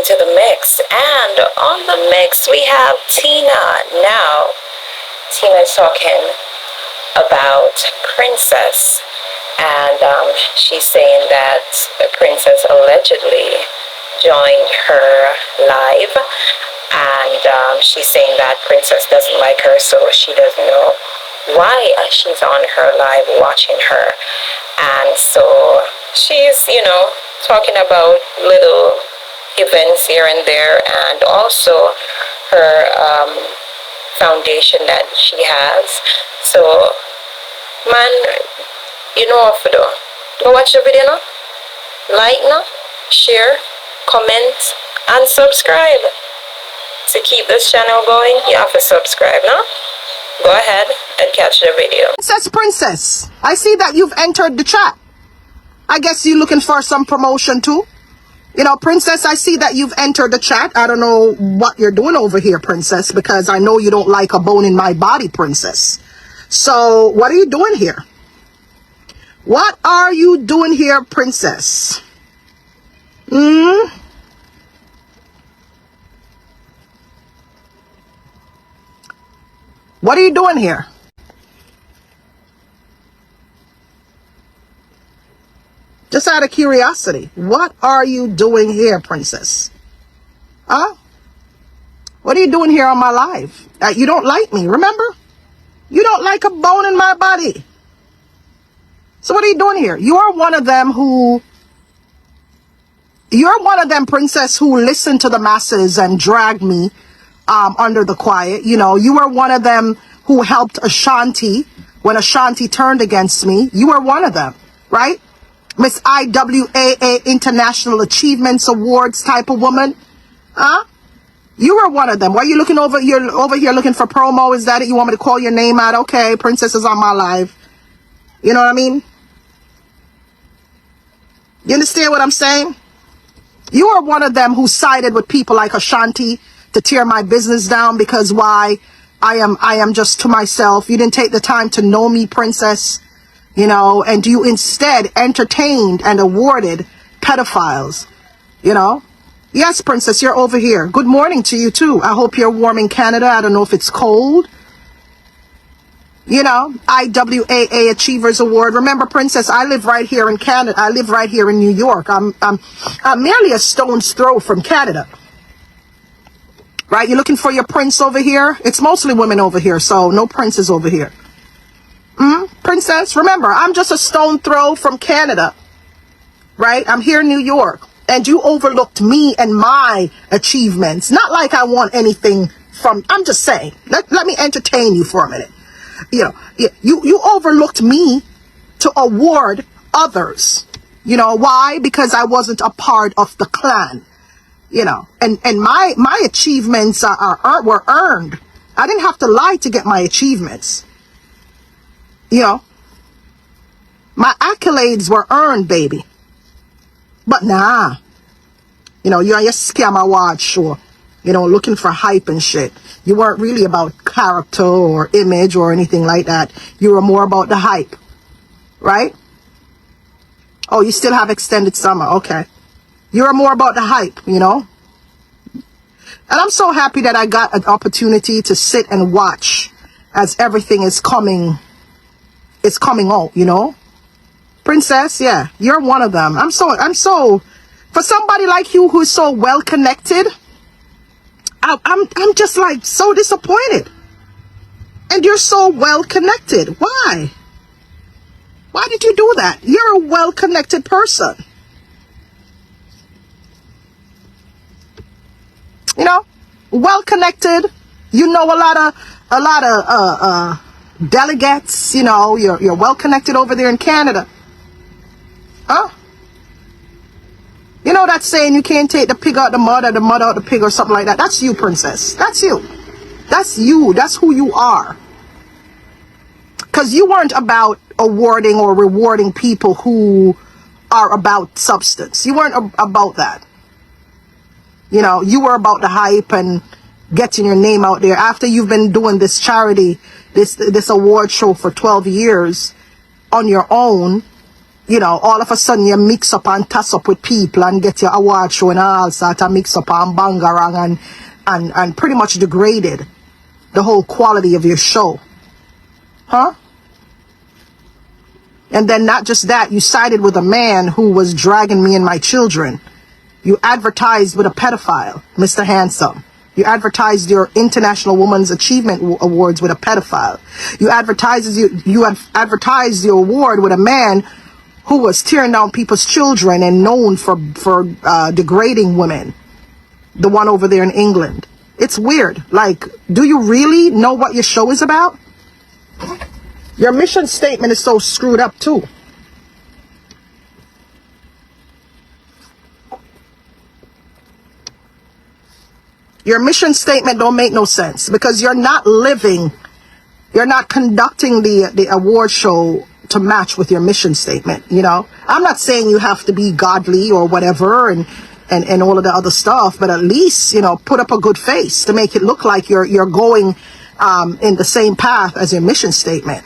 into the mix. And on the mix, we have Tina. Now, Tina's talking about Princess. And she's saying that the Princess allegedly joined her live. And she's saying that Princess doesn't like her, so she doesn't know why she's on her live watching her. And so she's, talking about little events here and there, and also her foundation that she has. So, man, you know what to do. Go watch the video now, like now, share, comment, and subscribe. To keep this channel going, you have to subscribe now. Go ahead and catch the video. Princess, I see that you've entered the chat. I guess you're looking for some promotion too. Princess, I see that you've entered the chat. I don't know what you're doing over here, Princess, because I know you don't like a bone in my body, Princess. So what are you doing here? What are you doing here, Princess? What are you doing here? Just out of curiosity, what are you doing here, Princess? Huh? What are you doing here on my live? You don't like me, remember? You don't like a bone in my body. So what are you doing here? You're one of them, Princess, who listened to the masses and dragged me under the quiet. You were one of them who helped Ashanti when Ashanti turned against me. You were one of them, right? Miss IWAA International Achievements Awards type of woman. Huh? You were one of them. Why are you looking over? You're over here looking for promo. Is that it? You want me to call your name out? Okay, Princess is on my live. You know what I mean? You understand what I'm saying? You are one of them who sided with people like Ashanti to tear my business down because why? I am just to myself. You didn't take the time to know me, Princess. And you instead entertained and awarded pedophiles. Yes, Princess, you're over here. Good morning to you too. I hope you're warm in Canada. I don't know if it's cold. IWAA Achievers Award. Remember, Princess, I live right here in Canada. I live right here in New York. I'm merely a stone's throw from Canada. Right? You're looking for your prince over here? It's mostly women over here, so no princes over here. Princess, remember, I'm just a stone throw from Canada. Right? I'm here in New York. And you overlooked me and my achievements. Not like I want anything from... I'm just saying. Let me entertain you for a minute. You overlooked me to award others. Why? Because I wasn't a part of the clan. And my achievements were earned. I didn't have to lie to get my achievements. My accolades were earned, baby. But nah. You're on your scam award show, looking for hype and shit. You weren't really about character or image or anything like that. You were more about the hype. Right? Oh, you still have extended summer. Okay. You're more about the hype, And I'm so happy that I got an opportunity to sit and watch as everything is coming out, Princess, yeah, you're one of them. I'm so, for somebody like you who's so well connected, I'm just like so disappointed. And you're so well connected. Why? Why did you do that? You're a well connected person. Well connected. You know a lot of delegates. You're well connected over there in Canada. Huh? You know that saying, you can't take the pig out the mud or the mud out the pig or something like that? That's you, Princess. That's you. That's you. That's who you are. Because you weren't about awarding or rewarding people who are about substance. You weren't about that. You were about the hype and getting your name out there. After you've been doing this charity, this award show for 12 years on your own, you know, all of a sudden you mix up and toss up with people and get your award show and all sort of mix up and bangarang and pretty much degraded the whole quality of your show. Huh? And then not just that, you sided with a man who was dragging me and my children. You advertised with a pedophile, Mr. Handsome. You advertised your International Women's Achievement Awards with a pedophile. You advertised your award with a man who was tearing down people's children and known for degrading women. The one over there in England. It's weird. Like, do you really know what your show is about? Your mission statement is so screwed up too. Your mission statement don't make no sense because you're not conducting the award show to match with your mission statement, you know? I'm not saying you have to be godly or whatever and all of the other stuff, but at least, you know, put up a good face to make it look like you're going in the same path as your mission statement.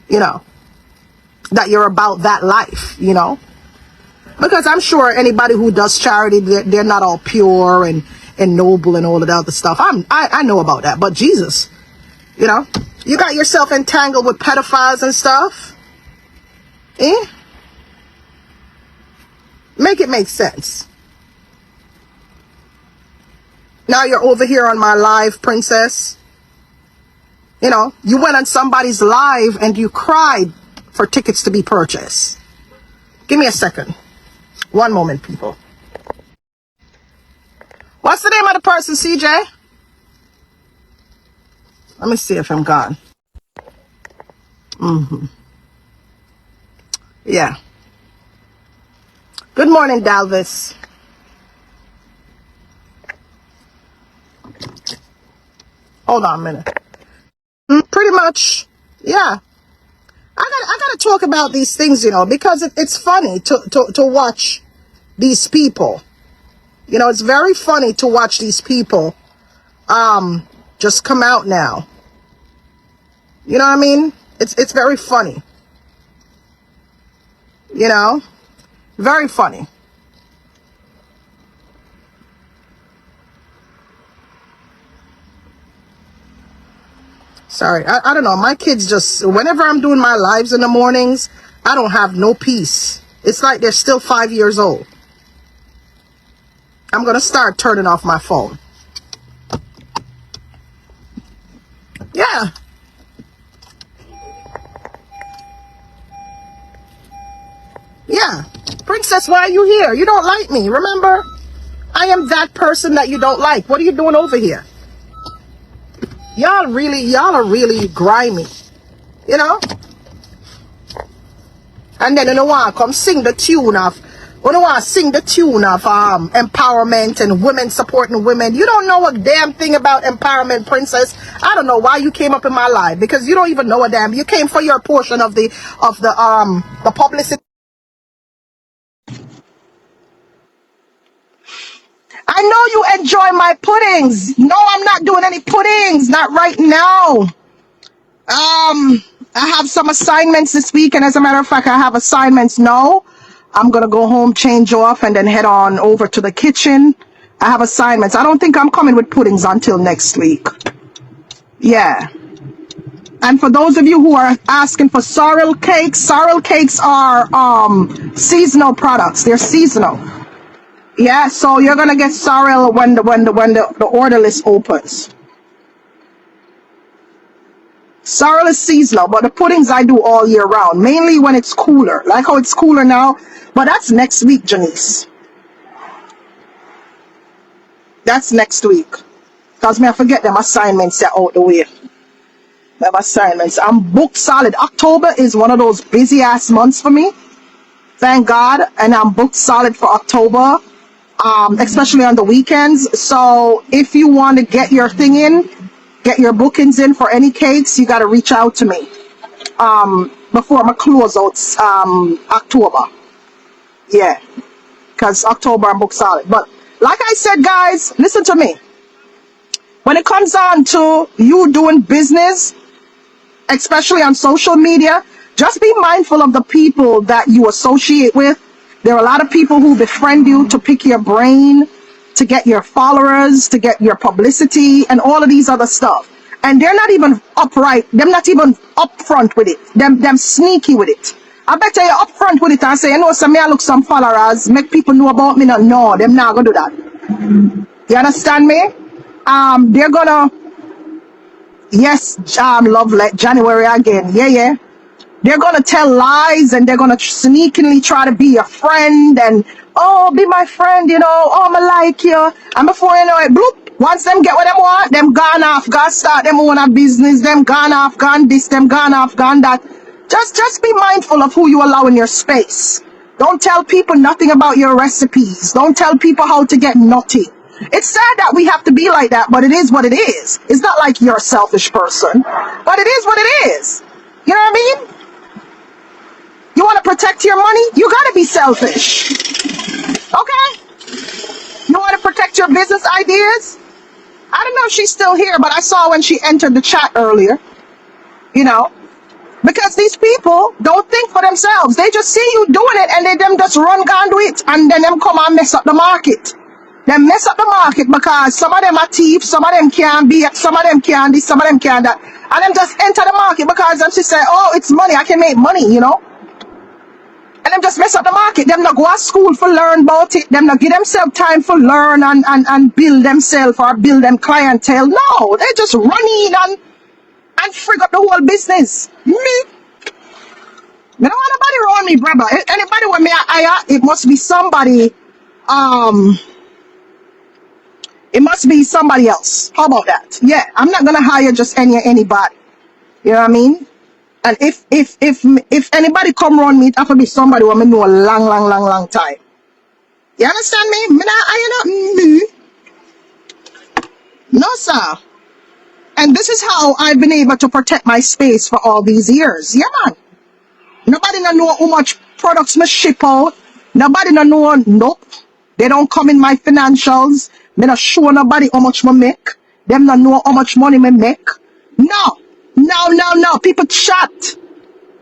You know, that you're about that life, you know? Because I'm sure anybody who does charity, they're not all pure and noble and all of the other stuff. I know about that, but Jesus, you know, you got yourself entangled with pedophiles and stuff. Make it make sense. Now you're over here on my live, princess. You know, you went on somebody's live and you cried for tickets to be purchased. Give me a second. One moment, people. What's the name of the person, CJ? Let me see if I'm gone. Yeah. Good morning, Dalvis. Hold on a minute. Pretty much, yeah. I gotta talk about these things, you know, because it's funny to watch these people. You know, it's very funny to watch these people just come out now. You know what I mean? It's very funny. You know? Very funny. Sorry, I don't know. My kids just, whenever I'm doing my lives in the mornings, I don't have no peace. It's like they're still 5 years old. I'm going to start turning off my phone. Yeah. Yeah. Princess, why are you here? You don't like me, remember? I am that person that you don't like. What are you doing over here? Y'all are really grimy, you know? And then you know what? Come sing the tune of, empowerment and women supporting women. You don't know a damn thing about empowerment, princess. I don't know why you came up in my life because you don't even know a damn. You came for your portion of the publicity. I know you enjoy my puddings. No, I'm not doing any puddings. Not right now. I have some assignments this week, and as a matter of fact, I have assignments now. I'm gonna go home, change off, and then head on over to the kitchen. I have assignments. I don't think I'm coming with puddings until next week. Yeah. And for those of you who are asking for sorrel cakes are seasonal products. They're seasonal. Yeah, so you're gonna get sorrel when the order list opens. Sorrel is seasonal, but the puddings I do all year round, mainly when it's cooler. Like how it's cooler now, but that's next week, Janice. That's next week. Cause me I forget them assignments that out the way. Them assignments. I'm booked solid. October is one of those busy ass months for me. Thank God, and I'm booked solid for October. Especially on the weekends. So if you want to get your thing in, get your bookings in for any cakes, you got to reach out to me before my closeouts October. Yeah, because October I'm booked solid. But like I said, guys, listen to me. When it comes on to you doing business, especially on social media, Just be mindful of the people that you associate with. There are a lot of people who befriend you to pick your brain, to get your followers, to get your publicity, and all of these other stuff. And they're not even upright. They're not even upfront with it. Them sneaky with it. I bet you upfront with it and say, you know, so me I look some followers, make people know about me. No, them not gonna do that. You understand me? They're gonna, yes, love like January again. Yeah. They're gonna tell lies and they're gonna sneakily try to be your friend and, oh, be my friend, you know, oh, I like you. And before you know it, bloop, once them get what them want, them gone off, gone start them own a business, them gone off, gone this, them gone off, gone that. Just be mindful of who you allow in your space. Don't tell people nothing about your recipes. Don't tell people how to get nutty. It's sad that we have to be like that, but it is what it is. It's not like you're a selfish person, but it is what it is. You know what I mean? You want to protect your money? You got to be selfish. Okay? You want to protect your business ideas? I don't know if she's still here, but I saw when she entered the chat earlier. You know? Because these people don't think for themselves. They just see you doing it and they them just run gone do it. And then them come and mess up the market. They mess up the market because some of them are thieves, some of them can't be, some of them can't this, some of them can't that. And them just enter the market because them just say, oh, it's money, I can make money, you know? And them just mess up the market. Them not go to school for learn about it. Them not give themselves time for learn and build themselves or build them clientele. No, they just run in and frig up the whole business. Me don't want nobody around me, brother. Anybody with me, it must be somebody, it must be somebody else. How about that? Yeah, I'm not gonna hire just anybody. You know what I mean? And if anybody come around me, it have to be somebody who I know a long time. You understand me? Me not hire me. No, sir. And this is how I've been able to protect my space for all these years. Yeah, man. Nobody don't know how much products me ship out. Nobody don't know, nope. They don't come in my financials. Me not show nobody how much me make. Them not know how much money me make. No. People chat.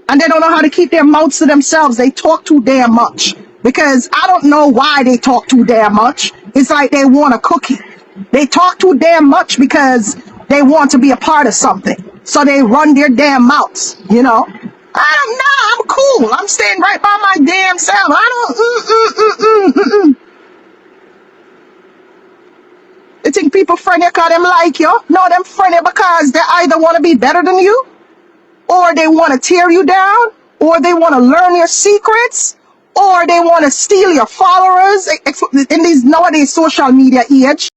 And they don't know how to keep their mouths to themselves. They talk too damn much. Because I don't know why they talk too damn much. It's like they want a cookie. They talk too damn much because they want to be a part of something. So they run their damn mouths, you know. I'm cool. I'm staying right by my damn self. I don't, You think people friend you because them like you? No, them friend you because they either want to be better than you, or they want to tear you down, or they want to learn your secrets, or they want to steal your followers in these nowadays social media age.